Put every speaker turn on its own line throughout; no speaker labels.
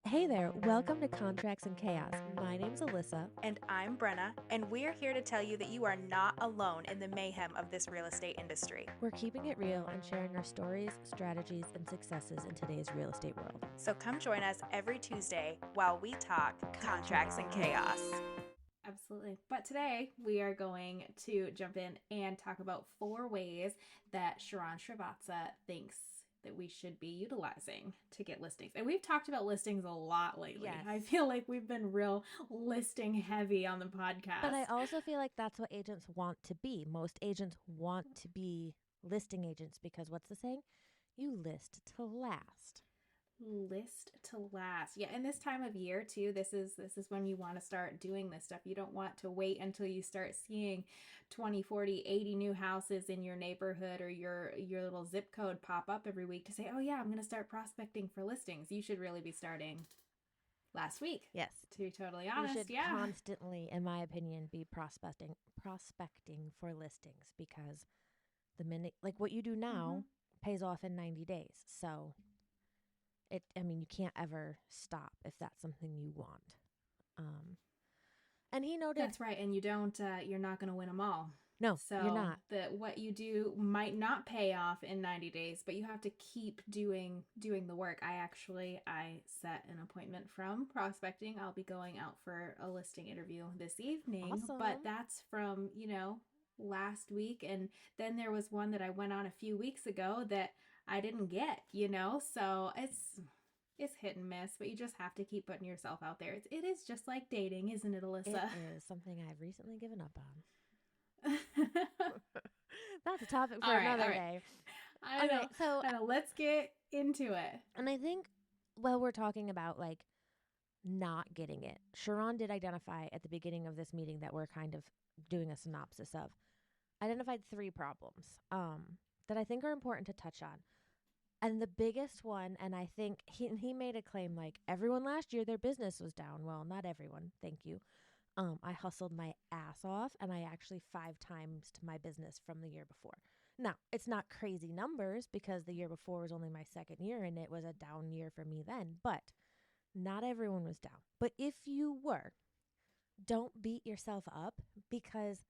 Hey there, welcome to Contracts and Chaos. My name's Alyssa.
And I'm Brenna, and we're here to tell you that you are not alone in the mayhem of this real estate industry.
We're keeping it real and sharing our stories, strategies, and successes in today's real estate world.
So come join us every Tuesday while we talk contracts and chaos.
Absolutely. But today we are going to jump in and talk about 4 ways that Sharon Srivatsa thinks that we should be utilizing to get listings. And we've talked about listings a lot lately.
Yes.
I feel like we've been real listing heavy on the podcast.
But I also feel like that's what agents want to be. Most agents want to be listing agents because what's the saying? You list to last.
List to last. Yeah, and this time of year too, this is when you want to start doing this stuff. You don't want to wait until you start seeing 20, 40, 80 new houses in your neighborhood or your little zip code pop up every week to say, "Oh yeah, I'm going to start prospecting for listings." You should really be starting last week.
Yes.
To be totally honest,
you should constantly, in my opinion, be prospecting for listings because the minute, like what you do now, pays off in 90 days. So you can't ever stop if that's something you want. And he noted
that's right, and you're not going to win them all.
No,
so
you're not.
That what you do might not pay off in 90 days, but you have to keep doing the work. I set an appointment from prospecting. I'll be going out for a listing interview this evening.
Awesome.
But that's from, last week. And then there was one that I went on a few weeks ago that I didn't get, so it's hit and miss, but you just have to keep putting yourself out there. It is just like dating, isn't it, Alyssa?
It is something I've recently given up on. That's a topic for another day.
I know. Let's get into it.
And I think while we're talking about like not getting it, Sharon did identify at the beginning of this meeting that we're kind of doing a synopsis of, identified 3 problems that I think are important to touch on. And the biggest one, and I think he made a claim like everyone last year, their business was down. Well, not everyone. Thank you. I hustled my ass off and I actually 5 times my business from the year before. Now, it's not crazy numbers because the year before was only my 2nd year and it was a down year for me then, but not everyone was down. But if you were, don't beat yourself up because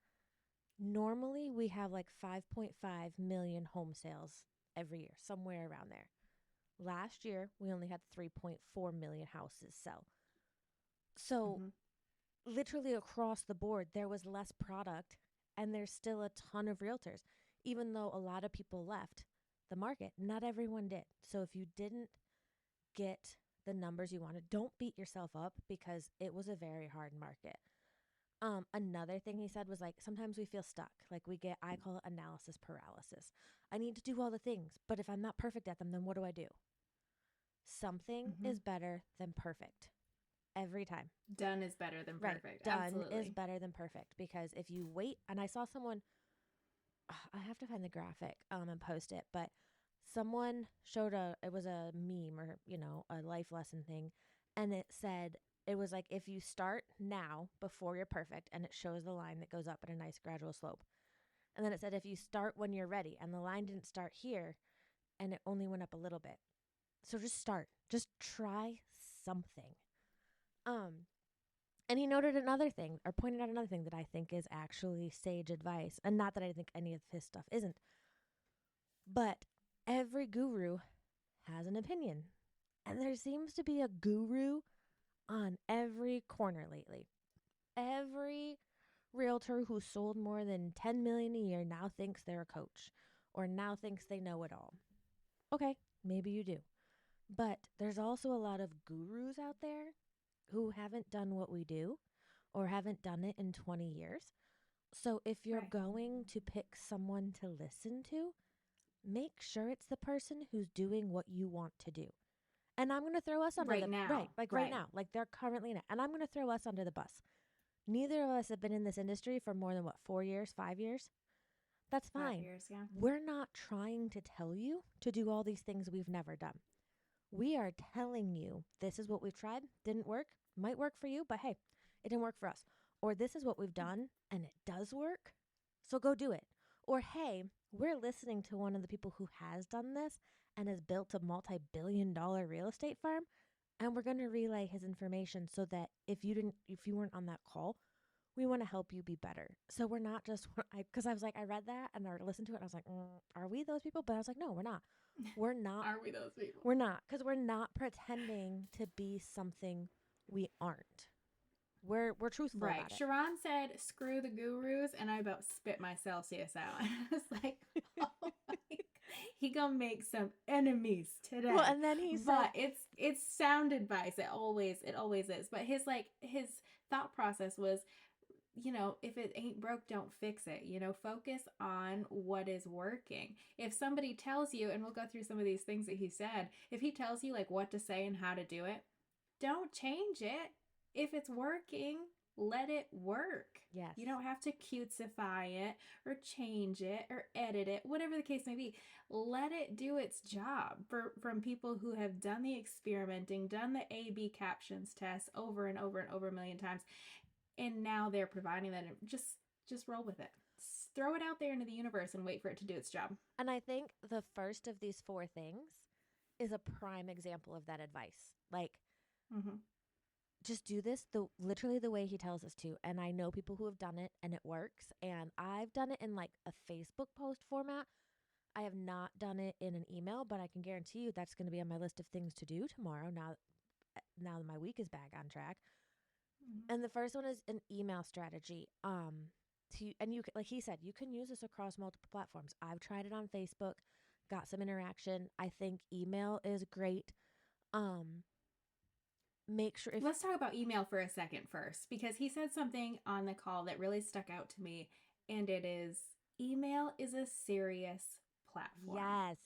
normally we have like 5.5 million home sales every year, somewhere around there. Last year, we only had 3.4 million houses sell. So literally across the board, there was less product and there's still a ton of realtors. Even though a lot of people left the market, not everyone did. So if you didn't get the numbers you wanted, don't beat yourself up because it was a very hard market. Another thing he said was like, sometimes we feel stuck. Like I call it analysis paralysis. I need to do all the things, but if I'm not perfect at them, then what do I do? Something is better than perfect. Every time.
Done is better than perfect.
Right. Done
Absolutely.
is better than perfect because if you wait, and I saw someone, I have to find the graphic and post it, but someone showed it was a meme or, a life lesson thing. And it said, it was like, if you start now before you're perfect, and it shows the line that goes up at a nice gradual slope. And then it said, if you start when you're ready, and the line didn't start here, and it only went up a little bit. So just start. Just try something. And he noted another thing, or pointed out another thing that I think is actually sage advice. And not that I think any of his stuff isn't. But every guru has an opinion. And there seems to be a guru on every corner lately. Every realtor who sold more than 10 million a year now thinks they're a coach or now thinks they know it all. Okay, maybe you do. But there's also a lot of gurus out there who haven't done what we do or haven't done it in 20 years. So if you're going to pick someone to listen to, make sure it's the person who's doing what you want to do. And I'm going to throw us under
right now.
Like they're currently in it. And I'm going to throw us under the bus. Neither of us have been in this industry for more than 4 years, 5 years? That's fine.
5 years, yeah.
We're not trying to tell you to do all these things we've never done. We are telling you this is what we've tried, didn't work, might work for you, but hey, it didn't work for us. Or this is what we've done and it does work, so go do it. Or hey, we're listening to one of the people who has done this and has built a multi-billion-dollar real estate firm. and we're going to relay his information so that if you weren't on that call, we want to help you be better. So we're not just, because I was like, I read that and I listened to it and I was like, are we those people? But I was like, no, we're not. We're not.
Are we those people?
We're not, because we're not pretending to be something we aren't. We're truthful
Right.
about it.
Sharon said, screw the gurus, and I about spit my Celsius out. I was like, oh my God. He gonna make some enemies today.
Well, and then he said,
but it's sound advice. It always is. But his thought process was, if it ain't broke, don't fix it. Focus on what is working. If somebody tells you, and we'll go through some of these things that he said, if he tells you like what to say and how to do it, don't change it. If it's working, let it work.
yes.
You don't have to cutesify it or change it or edit it, whatever the case may be. Let it do its job. From people who have done the experimenting, done the A/B captions test over and over and over a million times, and now they're providing that. Just roll with it. Throw it out there into the universe and wait for it to do its job.
And I think the first of these 4 things is a prime example of that advice. Like, just do this literally the way he tells us to. And I know people who have done it and it works. And I've done it in like a Facebook post format. I have not done it in an email, but I can guarantee you that's going to be on my list of things to do tomorrow. Now that my week is back on track. And the first one is an email strategy. And you like he said, you can use this across multiple platforms. I've tried it on Facebook, got some interaction. I think email is great. Make sure
Let's talk about email for a second first, because he said something on the call that really stuck out to me, and it is email is a serious platform.
Yes.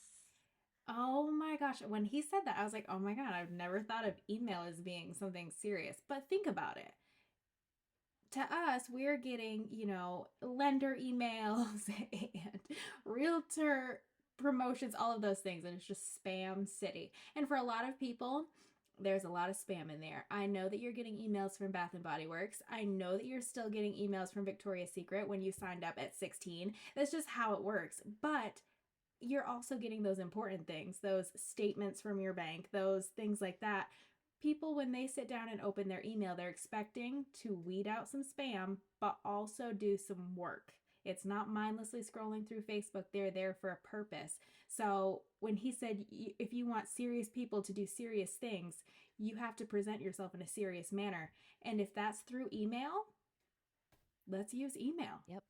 Oh my gosh. When he said that, I was like, oh my God, I've never thought of email as being something serious. But think about it. To us, we're getting, lender emails and realtor promotions, all of those things. And it's just spam city. And for a lot of people, there's a lot of spam in there. I know that you're getting emails from Bath and Body Works. I know that you're still getting emails from Victoria's Secret when you signed up at 16. That's just how it works. But you're also getting those important things, those statements from your bank, those things like that. People, when they sit down and open their email, they're expecting to weed out some spam, but also do some work. It's not mindlessly scrolling through Facebook. They're there for a purpose. So when he said, if you want serious people to do serious things, you have to present yourself in a serious manner. And if that's through email, let's use email.
Yep.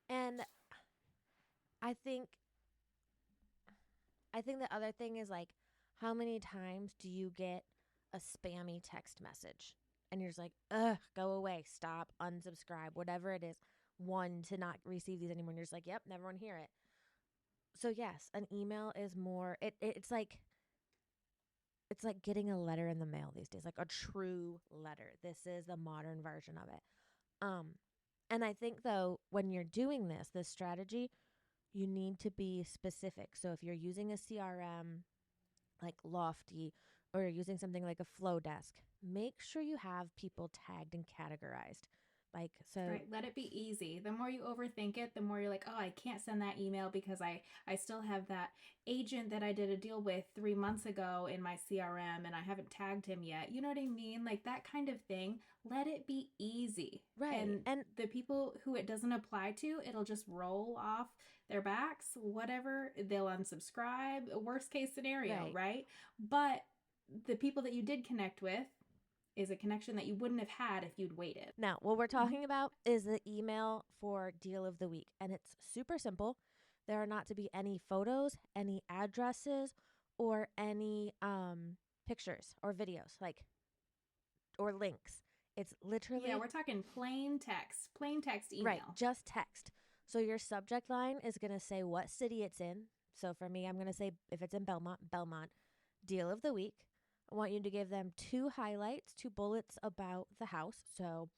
And I think the other thing is like, how many times do you get a spammy text message and you're just like, ugh, go away, stop, unsubscribe, whatever it is, to not receive these anymore. And you're just like, yep, never want to hear it. So yes, an email is more, it's like getting a letter in the mail these days, like a true letter. This is the modern version of it. And I think though, when you're doing this strategy, you need to be specific. So if you're using a CRM like Lofty, or you're using something like a Flow Desk, make sure you have people tagged and categorized. Like, so
right, let it be easy. The more you overthink it, the more you're like, oh, I can't send that email because I still have that agent that I did a deal with 3 months ago in my CRM and I haven't tagged him yet. You know what I mean? Like that kind of thing. Let it be easy.
Right.
And the people who it doesn't apply to, it'll just roll off their backs, whatever. They'll unsubscribe. Worst case scenario, right? But the people that you did connect with is a connection that you wouldn't have had if you'd waited.
Now, what we're talking about is the email for deal of the week. And it's super simple. There are not to be any photos, any addresses, or any pictures or videos, or links. It's literally...
Yeah, we're talking plain text email.
Right, just text. So your subject line is going to say what city it's in. So for me, I'm going to say if it's in Belmont, deal of the week. I want you to give them 2 highlights, 2 bullets about the house. So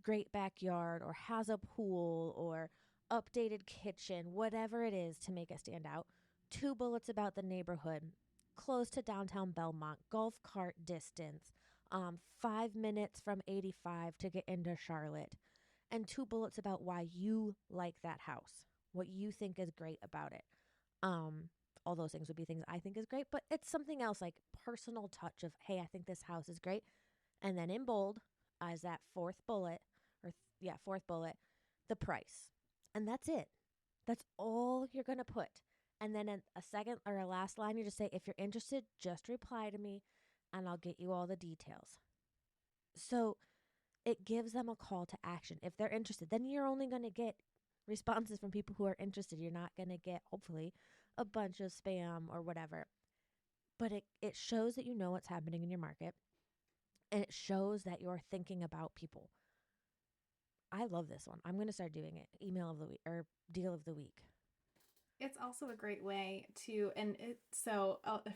great backyard, or has a pool, or updated kitchen, whatever it is to make it stand out. 2 bullets about the neighborhood, close to downtown Belmont, golf cart distance, 5 minutes from 85 to get into Charlotte, and 2 bullets about why you like that house, what you think is great about it. all those things would be things I think is great, but it's something else like personal touch of, hey, I think this house is great. And then in bold, as that fourth bullet, the price. And that's it. That's all you're going to put. And then in a second or a last line, you just say, if you're interested, just reply to me and I'll get you all the details. So it gives them a call to action. If they're interested, then you're only going to get responses from people who are interested. You're not going to get, hopefully, a bunch of spam or whatever. But it shows that you know what's happening in your market, and it shows that you're thinking about people. I love this one. I'm going to start doing it. Email of the week or deal of the week.
It's also a great way to, and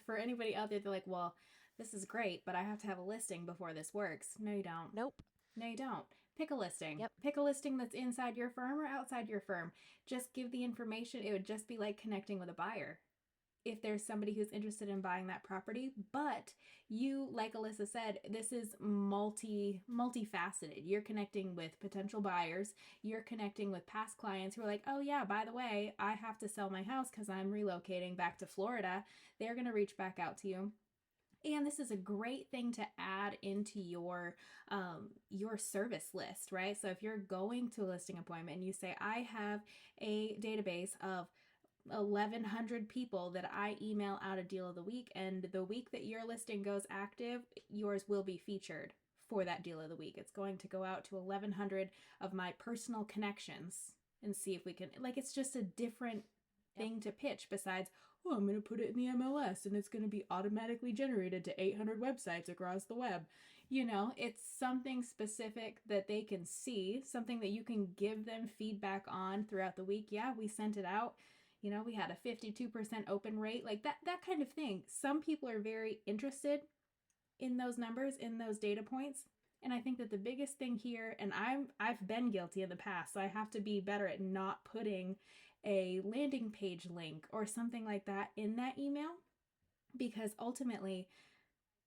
for anybody out there, they're like, well, this is great, but I have to have a listing before this works. No, you don't.
Nope.
No, you don't. Pick a listing.
Yep.
Pick a listing that's inside your firm or outside your firm. Just give the information. It would just be like connecting with a buyer. If there's somebody who's interested in buying that property, but you, like Alyssa said, this is multifaceted. You're connecting with potential buyers. You're connecting with past clients who are like, oh yeah, by the way, I have to sell my house because I'm relocating back to Florida. They're going to reach back out to you. And this is a great thing to add into your service list, right? So if you're going to a listing appointment and you say, I have a database of 1,100 people that I email out a deal of the week, and the week that your listing goes active, yours will be featured for that deal of the week. It's going to go out to 1,100 of my personal connections and see if we can, like, it's just a different thing to pitch besides, oh, I'm going to put it in the MLS and it's going to be automatically generated to 800 websites across the web. You know, it's something specific that they can see, something that you can give them feedback on throughout the week. Yeah, we sent it out. You know, we had a 52% open rate, like that kind of thing. Some people are very interested in those numbers, in those data points. And I think that the biggest thing here, and I've been guilty in the past, so I have to be better at not putting a landing page link or something like that in that email, because ultimately,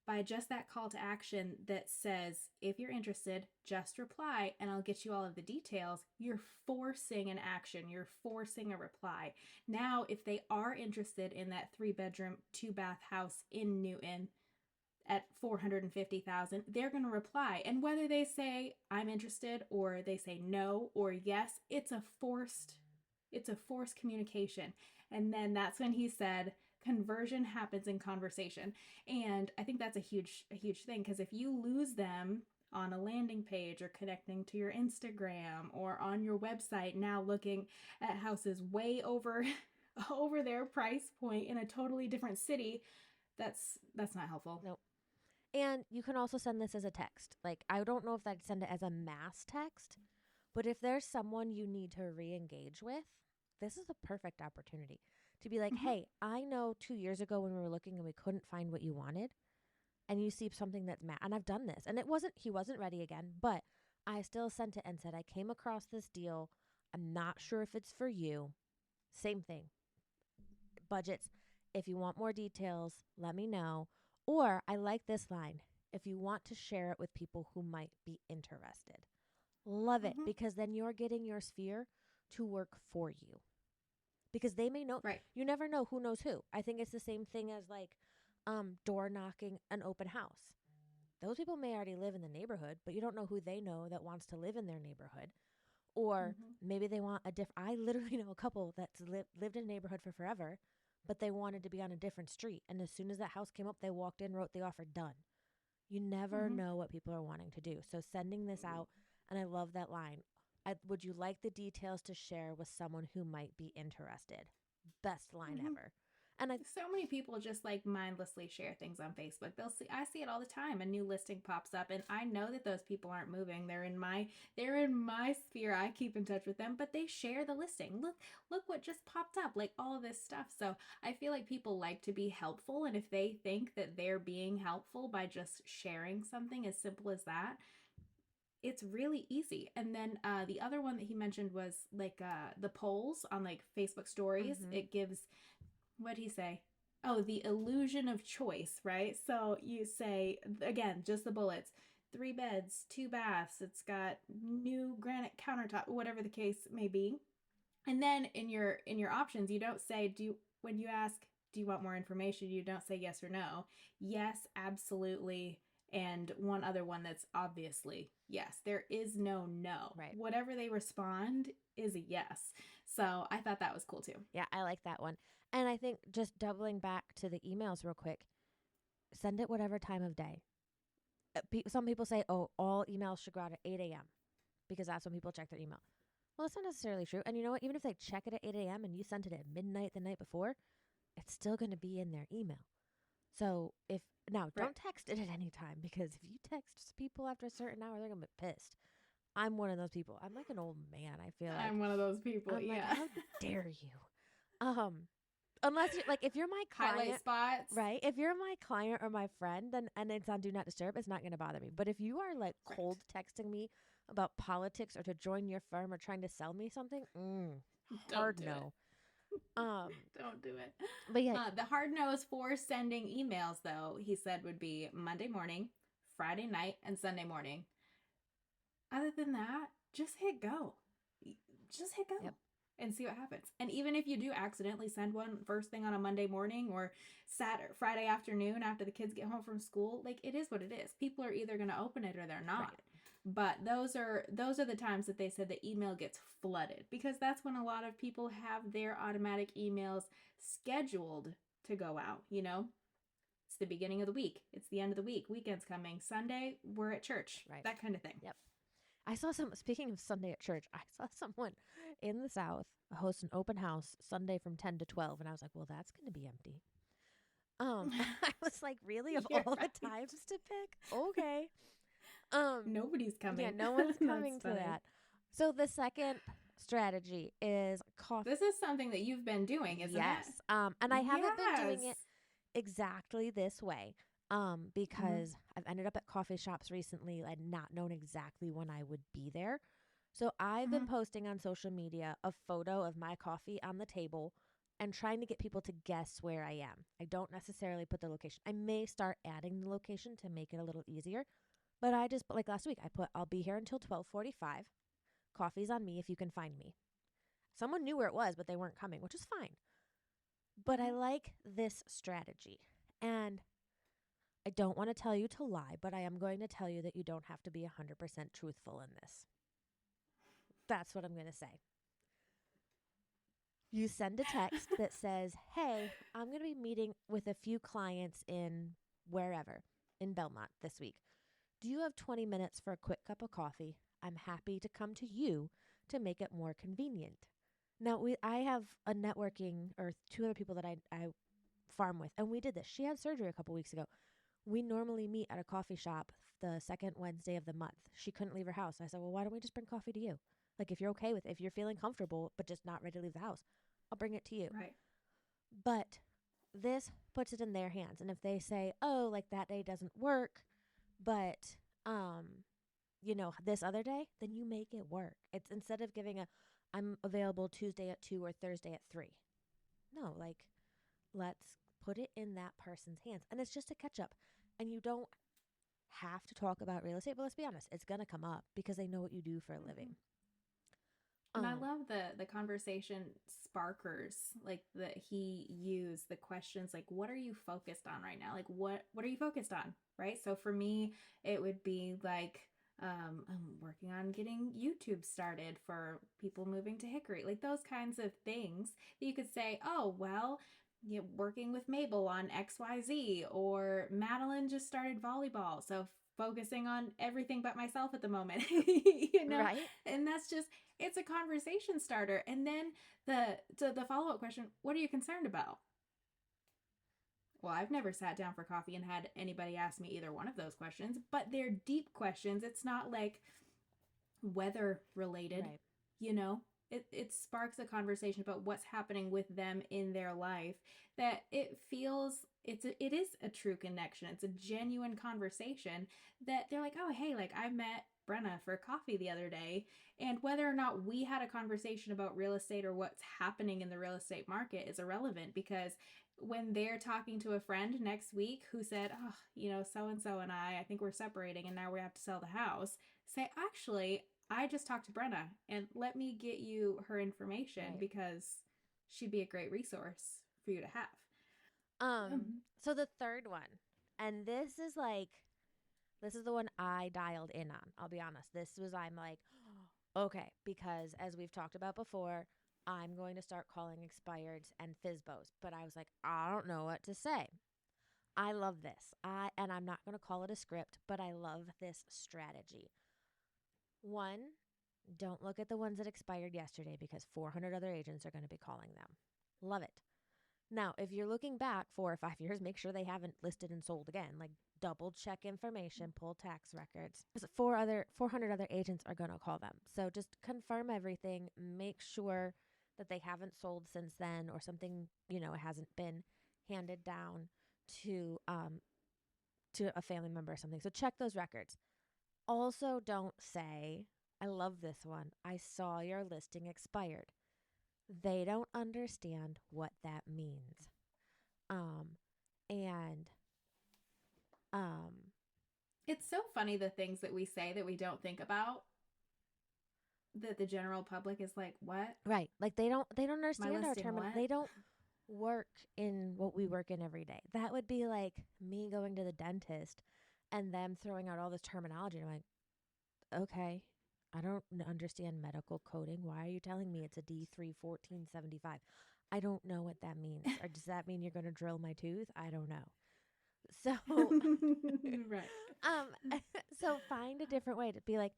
by just that call to action that says, if you're interested, just reply and I'll get you all of the details, you're forcing an action, you're forcing a reply. Now, if they are interested in that 3-bedroom, 2-bath house in Newton at $450,000, they're going to reply. And whether they say, I'm interested, or they say no or yes, it's a forced communication. And then that's when he said, conversion happens in conversation. And I think that's a huge thing, because if you lose them on a landing page or connecting to your Instagram or on your website, now looking at houses way over their price point in a totally different city, that's not helpful.
Nope. And you can also send this as a text. Like, I don't know if I'd send it as a mass text, but if there's someone you need to re-engage with, this is the perfect opportunity to be like, hey, I know 2 years ago when we were looking and we couldn't find what you wanted, and you see something that's and I've done this, and he wasn't ready again, but I still sent it and said, I came across this deal. I'm not sure if it's for you. Same thing. Budgets. If you want more details, let me know. Or I like this line. If you want to share it with people who might be interested. Love it, because then you're getting your sphere to work for you. Because they may know.
Right.
You never know who knows who. I think it's the same thing as like door knocking an open house. Those people may already live in the neighborhood, but you don't know who they know that wants to live in their neighborhood. Or maybe they want a different. I literally know a couple that's lived in a neighborhood for forever, but they wanted to be on a different street. And as soon as that house came up, they walked in, wrote the offer, done. You never know what people are wanting to do. So sending this out, and I love that line. Would you like the details to share with someone who might be interested? Best line ever. And
so many people just like mindlessly share things on Facebook. I see it all the time. A new listing pops up, and I know that those people aren't moving. They're in my sphere. I keep in touch with them, but they share the listing. Look what just popped up, like all of this stuff. So I feel like people like to be helpful, and if they think that they're being helpful by just sharing something as simple as that, it's really easy. And then the other one that he mentioned was like the polls on like Facebook stories. It gives, what'd he say? Oh, the illusion of choice, right? So you say, again, just the bullets, 3 beds, 2 baths. It's got new granite countertop, whatever the case may be. And then in your options, you don't say, when you ask, do do you want more information? You don't say yes or no. Yes, absolutely. And one other one that's obviously yes. There is no no.
Right.
Whatever they respond is a yes. So I thought that was cool too.
Yeah, I like that one. And I think just doubling back to the emails real quick, send it whatever time of day. Some people say, oh, all emails should go out at 8 a.m. because that's when people check their email. Well, that's not necessarily true. And you know what? Even if they check it at 8 a.m. and you sent it at midnight the night before, it's still going to be in their email. So don't text it at any time, because if you text people after a certain hour, they're going to be pissed. I'm one of those people. I'm like an old man, I feel like.
I'm one of those people,
I'm
yeah.
like, how dare you? Unless you're like, if you're my client,
highlight spots.
right? If you're my client or my friend, then and it's on Do Not Disturb, it's not going to bother me. But if you are like cold texting me about politics or to join your firm or trying to sell me something, hard no.
Don't do it.
But yeah,
the hard nose for sending emails, though, he said would be Monday morning, Friday night, and Sunday morning. Other than that, just hit go. Just hit go.
Yep.
And see what happens. And even if you do accidentally send one first thing on a Monday morning or Friday afternoon after the kids get home from school, like, it is what it is. People are either going to open it or they're not.
Right.
But those are the times that they said the email gets flooded, because that's when a lot of people have their automatic emails scheduled to go out, you know? It's the beginning of the week. It's the end of the week. Weekend's coming. Sunday, we're at church.
Right.
That kind of thing.
Yep. I saw speaking of Sunday at church, I saw someone in the South host an open house Sunday from 10 to 12. And I was like, well, that's going to be empty. I was like, really? Of all the times to pick? Okay.
Nobody's coming.
Yeah, no one's coming to that. So the second strategy is coffee.
This is something that you've been doing, isn't it?
Yes. And I haven't been doing it exactly this way. Because I've ended up at coffee shops recently and not known exactly when I would be there. So I've been posting on social media a photo of my coffee on the table and trying to get people to guess where I am. I don't necessarily put the location. I may start adding the location to make it a little easier. But I just, like last week, I put, I'll be here until 12:45. Coffee's on me if you can find me. Someone knew where it was, but they weren't coming, which is fine. But I like this strategy. And I don't want to tell you to lie, but I am going to tell you that you don't have to be 100% truthful in this. That's what I'm going to say. You send a text that says, hey, I'm going to be meeting with a few clients in wherever, in Belmont this week. Do you have 20 minutes for a quick cup of coffee? I'm happy to come to you to make it more convenient. Now, I have a networking, or two other people that I farm with, and we did this. She had surgery a couple weeks ago. We normally meet at a coffee shop the second Wednesday of the month. She couldn't leave her house. I said, well, why don't we just bring coffee to you? Like, if you're okay with it, if you're feeling comfortable but just not ready to leave the house, I'll bring it to you.
Right.
But this puts it in their hands. And if they say, oh, like that day doesn't work, but, this other day, then you make it work. It's instead of giving I'm available Tuesday at 2 or Thursday at 3. No, like, let's put it in that person's hands. And it's just a catch up. And you don't have to talk about real estate, but let's be honest, it's going to come up because they know what you do for a living.
And I love the conversation sparkers, like that he used, the questions like, what are you focused on right now? Like, what are you focused on? Right. So for me, it would be like, I'm working on getting YouTube started for people moving to Hickory, like those kinds of things that you could say, oh, well, working with Mabel on XYZ, or Madeline just started volleyball. So focusing on everything but myself at the moment,
Right.
And that's just, it's a conversation starter. And then the follow-up question, what are you concerned about? Well, I've never sat down for coffee and had anybody ask me either one of those questions, but they're deep questions. It's not like weather related, right. It sparks a conversation about what's happening with them in their life, that it feels, it is a true connection. It's a genuine conversation that they're like, oh, hey, like I met Brenna for coffee the other day. And whether or not we had a conversation about real estate or what's happening in the real estate market is irrelevant, because when they're talking to a friend next week who said, oh, so-and-so and I think we're separating and now we have to sell the house, say, actually, I just talked to Brenna and let me get you her information, right, because she'd be a great resource for you to have. Um,
So the third one, and this is the one I dialed in on. I'll be honest. I'm like, okay, because as we've talked about before, I'm going to start calling expireds and FISBOs. But I was like, I don't know what to say. I love this. And I'm not going to call it a script, but I love this strategy. One, don't look at the ones that expired yesterday because 400 other agents are going to be calling them. Love it. Now, if you're looking back 4 or 5 years, make sure they haven't listed and sold again. Like double check information, pull tax records. 400 other agents are going to call them. So just confirm everything. Make sure that they haven't sold since then or something, it hasn't been handed down to to a family member or something. So check those records. Also, don't say, I love this one. I saw your listing expired. They don't understand what that means. Um, and um,
it's so funny the things that we say that we don't think about, that the general public is like, what?
right, like they don't
My
understand our
listing,
term.
what?
They don't work in what we work in every day. That would be like me going to the dentist and them throwing out all this terminology. I'm like, okay, I don't understand medical coding. Why are you telling me it's a D3 1475? I don't know what that means. Or does that mean you're going to drill my tooth? I don't know. So,
Right.
um, so find a different way to be like,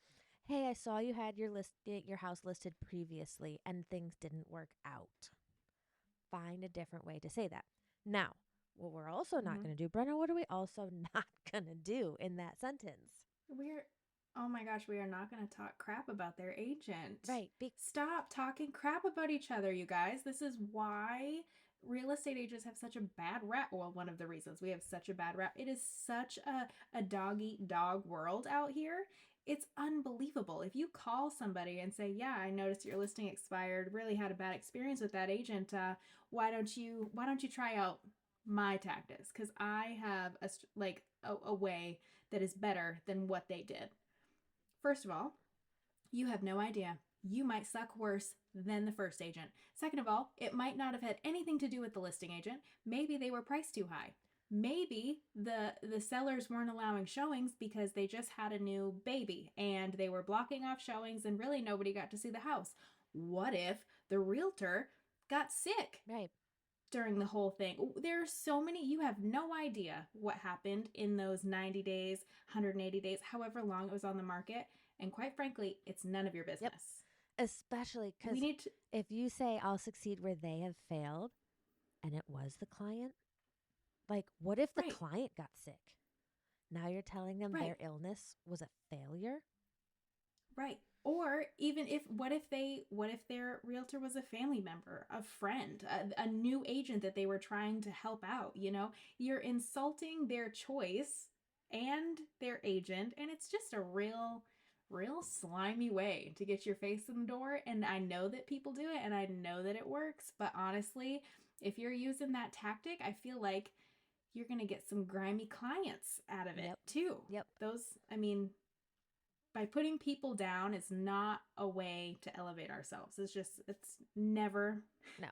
hey, I saw you had your house listed previously and things didn't work out. Find a different way to say that. Now, what we're also not
Mhm.
going to do, Brenna, what are we also not going to do in that sentence?
We're, oh my gosh, we are not going to talk crap about their agent.
Right.
Stop talking crap about each other, you guys. This is why real estate agents have such a bad rap. Well, one of the reasons we have such a bad rap. It is such a dog eat dog world out here. It's unbelievable. If you call somebody and say, "Yeah, I noticed your listing expired. Really had a bad experience with that agent. Why don't you try out my tactics? Because I have a way that is better than what they did." First of all, you have no idea. You might suck worse than the first agent. Second of all, it might not have had anything to do with the listing agent. Maybe they were priced too high. Maybe the sellers weren't allowing showings because they just had a new baby and they were blocking off showings and really nobody got to see the house. What if the realtor got sick
Right.
during the whole thing? There are so many, you have no idea what happened in those 90 days, 180 days, however long it was on the market. And quite frankly, it's none of your
Yep.
business.
Especially
We
because
need to,
if you say I'll succeed where they have failed and it was the client, like what if the
right,
client got sick? Now you're telling them
right,
their illness was a failure?
right. Or even if, what if their realtor was a family member, a friend, a new agent that they were trying to help out? You're insulting their choice and their agent, and it's just a real slimy way to get your face in the door. And I know that people do it and I know that it works, but honestly, if you're using that tactic, I feel like you're going to get some grimy clients out of it
Yep.
too.
Yep.
I mean, by putting people down is not a way to elevate ourselves. It's never,
No.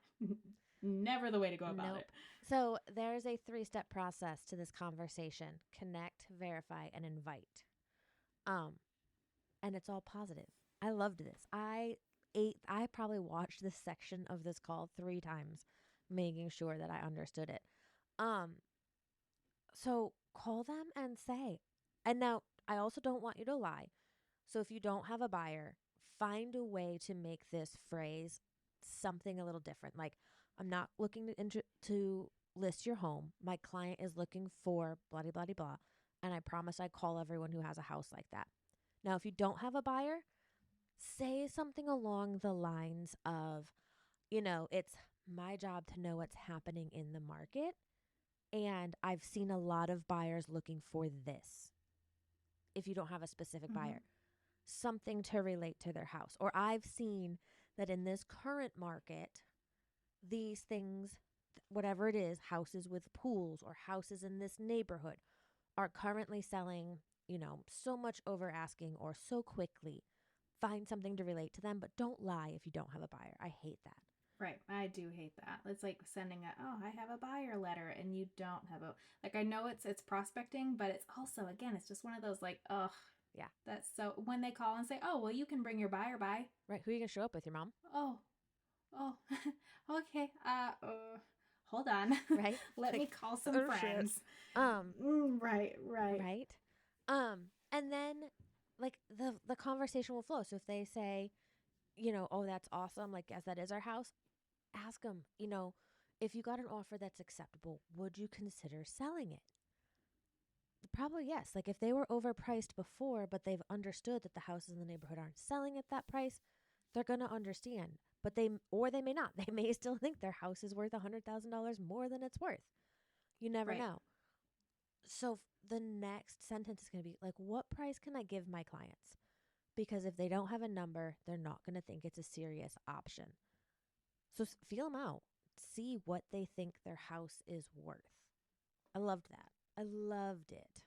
never the way to go about
Nope.
it.
So there's a 3-step process to this conversation: connect, verify, and invite. Um, and it's all positive. I loved this. I probably watched this section of this call 3 times, making sure that I understood it. Um, so call them and say, and now I also don't want you to lie. So if you don't have a buyer, find a way to make this phrase something a little different. Like, I'm not looking to list your home. My client is looking for blah, blah, blah, blah. And I promise I call everyone who has a house like that. Now, if you don't have a buyer, say something along the lines of, it's my job to know what's happening in the market. And I've seen a lot of buyers looking for this. If you don't have a specific
Mm-hmm.
buyer, something to relate to their house. Or I've seen that in this current market, these things, whatever it is, houses with pools or houses in this neighborhood, are currently selling, so much over asking or so quickly. Find something to relate to them, but don't lie if you don't have a buyer. I hate that.
Right. I do hate that. It's like sending I have a buyer letter and you don't have a, like, I know it's prospecting, but it's also, again, it's just one of those like, ugh,
Yeah.
that's so, when they call and say, oh, well, you can bring your buyer by.
Right. Who are you going to show up with, your mom?
Oh, oh, okay. Hold on.
Right?
Let me
Like,
call some
oh shit.
friends.
Um,
Right, right.
right? And then like the conversation will flow. So if they say, oh, that's awesome, like, as that is our house, ask them, if you got an offer that's acceptable, would you consider selling it? Probably yes. Like, if they were overpriced before, but they've understood that the houses in the neighborhood aren't selling at that price, they're going to understand. But they may not. They may still think their house is worth $100,000 more than it's worth. You never
Right.
know. So the next sentence is going to be like, what price can I give my clients? Because if they don't have a number, they're not going to think it's a serious option. So feel them out. See what they think their house is worth. I loved that. I loved it.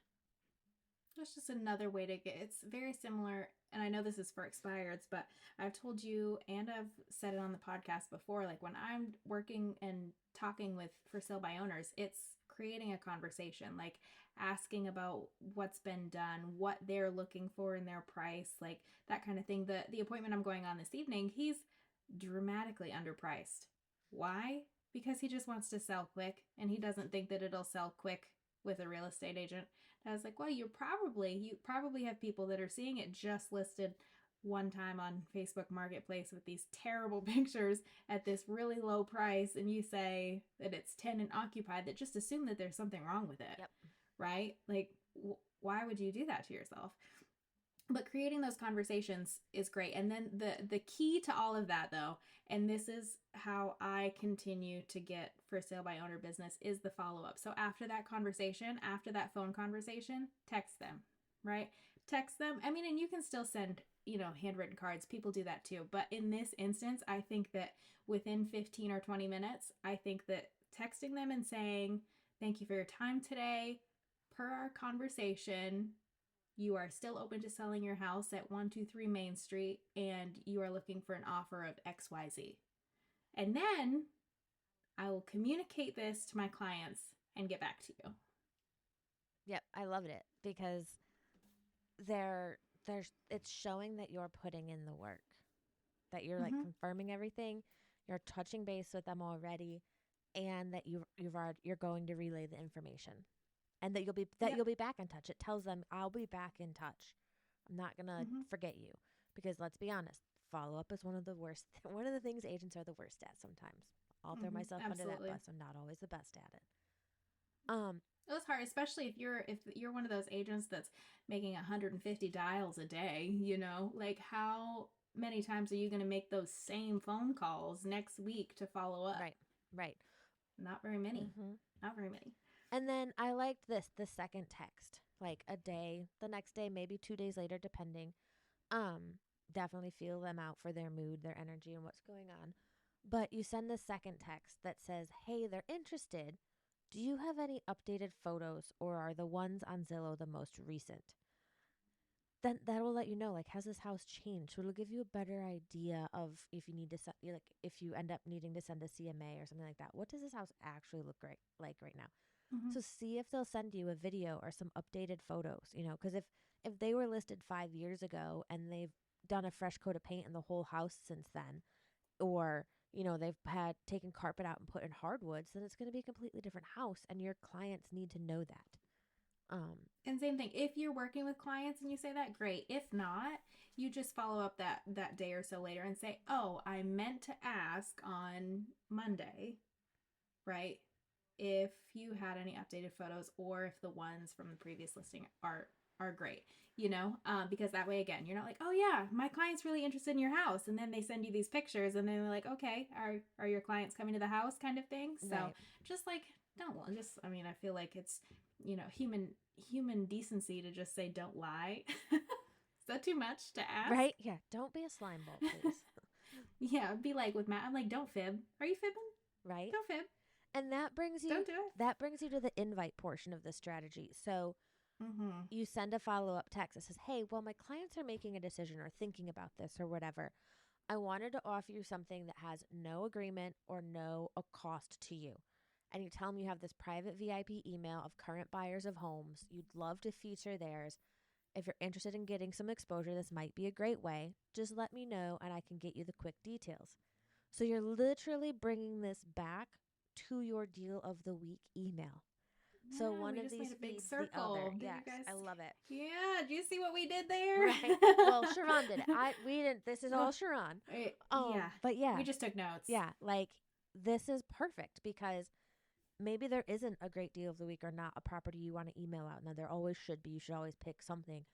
That's just another way to get, it's very similar. And I know this is for expireds, but I've told you and I've said it on the podcast before, like when I'm working and talking with for sale by owners, it's creating a conversation, like asking about what's been done, what they're looking for in their price, like that kind of thing. The appointment I'm going on this evening, he's dramatically underpriced. Why? Because he just wants to sell quick and he doesn't think that it'll sell quick with a real estate agent. I was like, well, you probably have people that are seeing it just listed one time on Facebook Marketplace with these terrible pictures at this really low price, and you say that it's tenant occupied, that just assume that there's something wrong with it.
Yep.
Right? Like, why would you do that to yourself? But creating those conversations is great. And then the key to all of that, though, and this is how I continue to get for sale by owner business, is the follow-up. So after that conversation, after that phone conversation, text them, right? Text them. I mean, and you can still send, handwritten cards. People do that too. But in this instance, I think that within 15 or 20 minutes, I think that texting them and saying, thank you for your time today. Per our conversation, you are still open to selling your house at 123 Main Street and you are looking for an offer of XYZ. And then I will communicate this to my clients and get back to you.
Yep, I loved it because it's showing that you're putting in the work, that you're like confirming everything, you're touching base with them already, and that you're going to relay the information. And that you'll be back in touch. It tells them, I'll be back in touch. I'm not going to forget you. Because let's be honest, follow-up is one of the worst. One of the things agents are the worst at sometimes. I'll throw myself under that bus. I'm not always the best at it.
It was hard, especially if you're one of those agents that's making 150 dials a day, like how many times are you going to make those same phone calls next week to follow up?
Right.
Not very many. Not very many.
And then I liked the second text, like the next day, maybe 2 days later, depending. Definitely feel them out for their mood, their energy, and what's going on. But you send the second text that says, hey, they're interested. Do you have any updated photos, or are the ones on Zillow the most recent? Then that will let you know, like, has this house changed? So it'll give you a better idea of if you need to if you end up needing to send a CMA or something like that. What does this house actually look like right now? So see if they'll send you a video or some updated photos, because if they were listed 5 years ago and they've done a fresh coat of paint in the whole house since then, or, they've had taken carpet out and put in hardwoods, then it's going to be a completely different house, and your clients need to know that.
And same thing, if you're working with clients and you say that, great. If not, you just follow up that day or so later and say, oh, I meant to ask on Monday, right, if you had any updated photos or if the ones from the previous listing are great, because that way, again, you're not like, oh yeah, my client's really interested in your house, and then they send you these pictures and then they're like, okay, are your clients coming to the house, kind of thing. So just like, I feel like it's, human decency to just say, don't lie. Is that too much to ask?
Right? Yeah. Don't be a slime ball, please.
Yeah. Be like with Matt, I'm like, don't fib. Are you fibbing?
Right.
Don't fib.
And that brings you,
don't do it.
That brings you to the invite portion of the strategy. So you send a follow-up text that says, hey, well, my clients are making a decision or thinking about this or whatever. I wanted to offer you something that has no agreement or no a cost to you. And you tell them you have this private VIP email of current buyers of homes. You'd love to feature theirs. If you're interested in getting some exposure, this might be a great way. Just let me know and I can get you the quick details. So you're literally bringing this back to your deal of the week email. So
Yeah,
one
we
of
just
these
made a big
feeds the
circle.
other.
Did you
Yes,
guys?
I love it.
Yeah, do you see what we did there?
Right. Well, Sharon did it. We didn't. This is all Sharon.
Yeah,
But yeah,
we just took notes.
yeah, like this is perfect because maybe there isn't a great deal of the week or not a property you want to email out. Now there always should be. You should always pick something.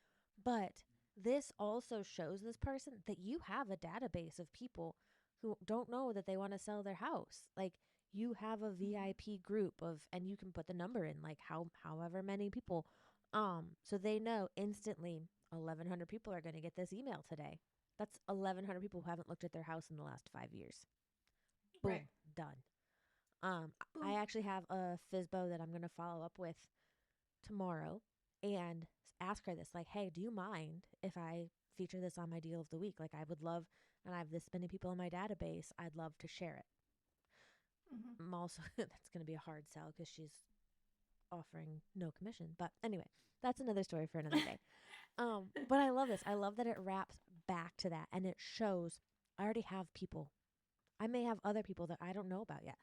But this also shows this person that you have a database of people who don't know that they want to sell their house. Like you have a VIP group of and you can put the number in like however many people so they know instantly 1100 people are going to get this email today. That's 1100 people who haven't looked at their house in the last 5 years. Boom,
Right.
done.
Boom.
I actually have a FISBO that I'm going to follow up with tomorrow and ask her this like, hey, do you mind if I feature this on my deal of the week? Like, I would love, and I have this many people in my database, I'd love to share it. I'm also, that's going to be a hard sell because she's offering no commission. But anyway, that's another story for another day. But I love this. I love that it wraps back to that and it shows I already have people. I may have other people that I don't know about yet.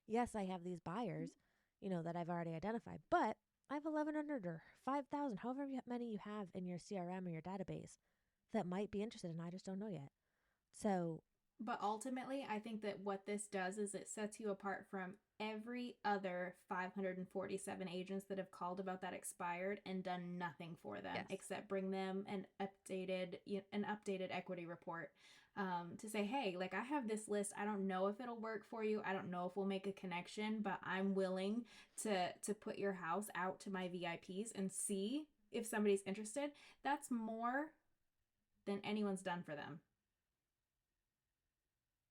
Yes, I have these buyers, that I've already identified, but I have 1,100 or 5,000, however many you have in your CRM or your database that might be interested and I just don't know yet. So,
But ultimately, I think that what this does is it sets you apart from every other 547 agents that have called about that expired and done nothing for them
yes.
except bring them an updated equity report to say, hey, like I have this list. I don't know if it'll work for you. I don't know if we'll make a connection, but I'm willing to put your house out to my VIPs and see if somebody's interested. That's more than anyone's done for them.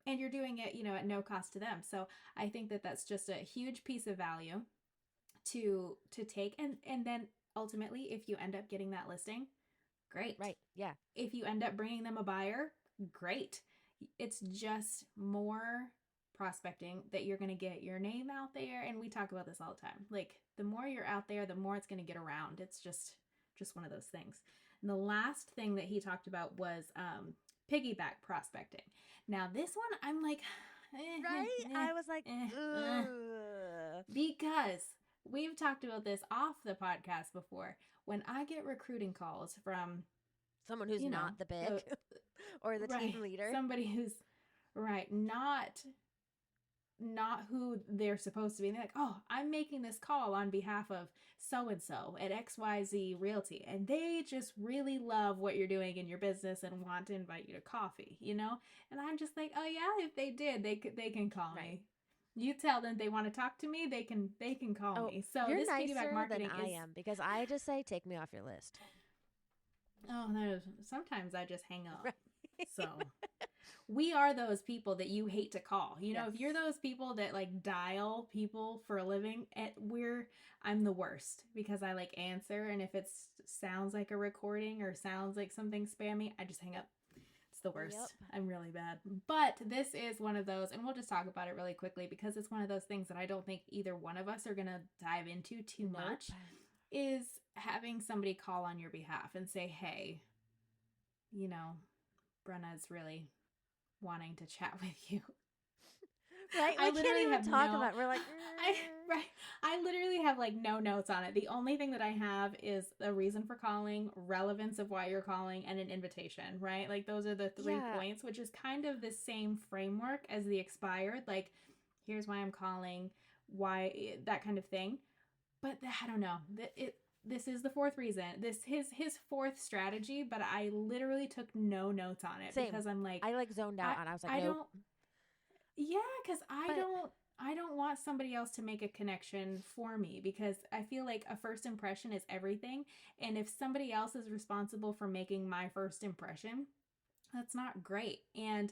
And you're doing it, at no cost to them. So I think that that's just a huge piece of value to take. And then ultimately, if you end up getting that listing, great.
Right. Yeah.
If you end up bringing them a buyer, great. It's just more prospecting that you're going to get your name out there. And we talk about this all the time. Like the more you're out there, the more it's going to get around. It's just one of those things. And the last thing that he talked about was piggyback prospecting. Now this one, I'm like,
right? I was like,
because we've talked about this off the podcast before. When I get recruiting calls from
someone who's not the big or the
right,
team leader,
somebody who's not who they're supposed to be. And they're like, oh, I'm making this call on behalf of so-and-so at XYZ Realty. And they just really love what you're doing in your business and want to invite you to coffee, And I'm just like, oh yeah, if they did, they can call me. You tell them they want to talk to me, they can call me. So
you're
this
nicer
piggyback marketing
than I am because I just say, take me off your list.
Oh, no, sometimes I just hang up.
Right.
So we are those people that you hate to call.
Yes.
If you're those people that like dial people for a living, I'm the worst because I like answer, and if it sounds like a recording or sounds like something spammy, I just hang up. It's the worst. Yep. I'm really bad. But this is one of those, and we'll just talk about it really quickly because it's one of those things that I don't think either one of us are going to dive into too much, is having somebody call on your behalf and say, hey, Brenna's really wanting to chat with you.
Right? We can't even talk about it. We're like,
I literally have like no notes on it. The only thing that I have is the reason for calling, relevance of why you're calling, and an invitation, right? Like those are the 3 points, which is kind of the same framework as the expired. Like, here's why I'm calling, why, that kind of thing. But I don't know. This is the 4th reason. This his 4th strategy, but I literally took no notes on it.
Same.
Because I'm like,
I like zoned out and I was like, nope.
Because I don't want somebody else to make a connection for me, because I feel like a first impression is everything. And if somebody else is responsible for making my first impression, that's not great. And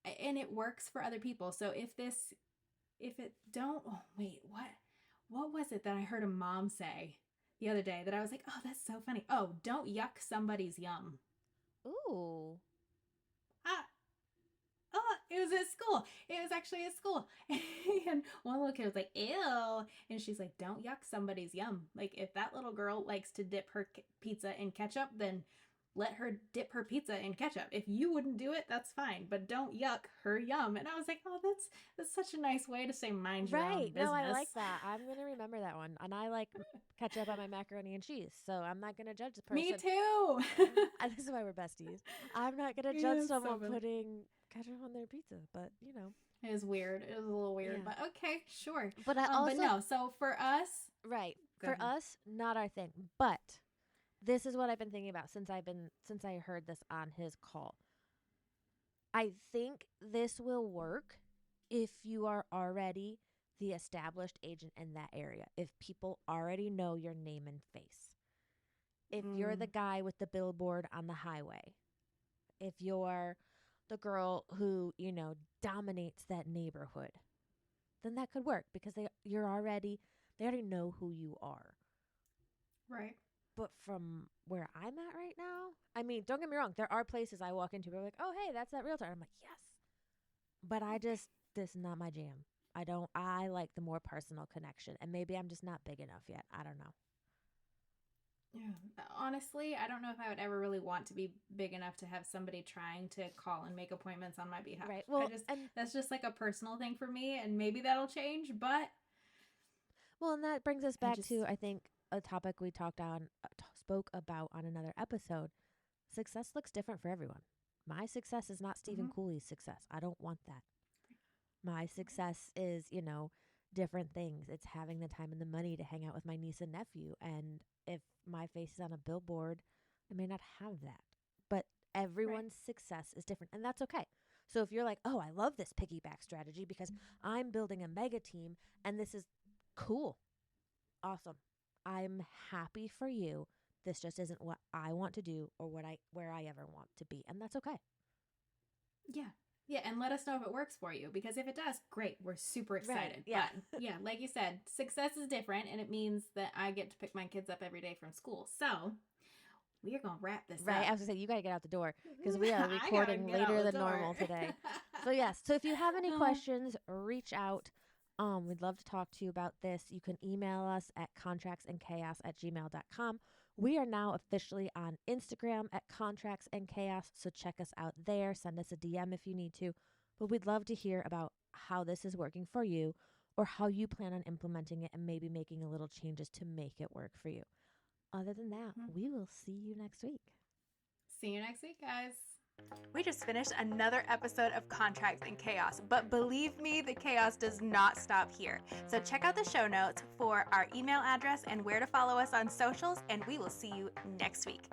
it works for other people. So what was it that I heard a mom say the other day that I was like, oh, that's so funny. Oh, don't yuck somebody's yum.
Ooh.
It was at school. It was actually at school. And one little kid was like, ew. And she's like, don't yuck somebody's yum. Like, if that little girl likes to dip her pizza in ketchup, then let her dip her pizza in ketchup. If you wouldn't do it, that's fine. But don't yuck her yum. And I was like, oh, that's such a nice way to say mind your own
Right.
business.
No, I like that. I'm going to remember that one. And I like ketchup on my macaroni and cheese. So I'm not going to judge the person.
Me too.
This is why we're besties. I'm not going to
Yeah,
judge
so
someone
funny.
putting ketchup on their pizza, but
It was weird. It was a little weird,
Yeah.
but okay, sure.
But I also,
but no, so for us,
right.
Go
For
ahead.
us, not our thing. But this is what I've been thinking about since I heard this on his call. I think this will work if you are already the established agent in that area. If people already know your name and face. If you're the guy with the billboard on the highway. If you're the girl who, dominates that neighborhood, then that could work because they already know who you are.
Right.
But from where I'm at right now, I mean, don't get me wrong, there are places I walk into where they're like, oh, hey, that's that realtor. I'm like, yes. But this is not my jam. I like the more personal connection. And maybe I'm just not big enough yet. I don't know.
Yeah. Honestly, I don't know if I would ever really want to be big enough to have somebody trying to call and make appointments on my behalf.
Right. Well,
that's just like a personal thing for me, and maybe that'll change, but
and that brings us back to, I think, a topic we spoke about on another episode. Success looks different for everyone. My success is not Stephen Cooley's success. I don't want that. My success is, different things. It's having the time and the money to hang out with my niece and nephew. And if my face is on a billboard, I may not have that. But everyone's success is different, and that's okay. So if you're like, oh, I love this piggyback strategy because I'm building a mega team and this is cool. Awesome. I'm happy for you. This just isn't what I want to do or where I ever want to be. And that's okay.
Yeah. Yeah, and let us know if it works for you, because if it does, great. We're super excited.
Right, yeah.
But yeah, like you said, success is different, and it means that I get to pick my kids up every day from school. So we are going to wrap this up.
Right. I was going to say, you got to get out the door because we are recording later than normal today. So yes. So if you have any questions, reach out. We'd love to talk to you about this. You can email us at contractsandchaos@gmail.com. We are now officially on Instagram at contractsandchaos, so check us out there. Send us a DM if you need to. But we'd love to hear about how this is working for you or how you plan on implementing it and maybe making a little changes to make it work for you. Other than that, we will see you next week.
See you next week, guys.
We just finished another episode of Contracts and Chaos, but believe me, the chaos does not stop here. So check out the show notes for our email address and where to follow us on socials, and we will see you next week.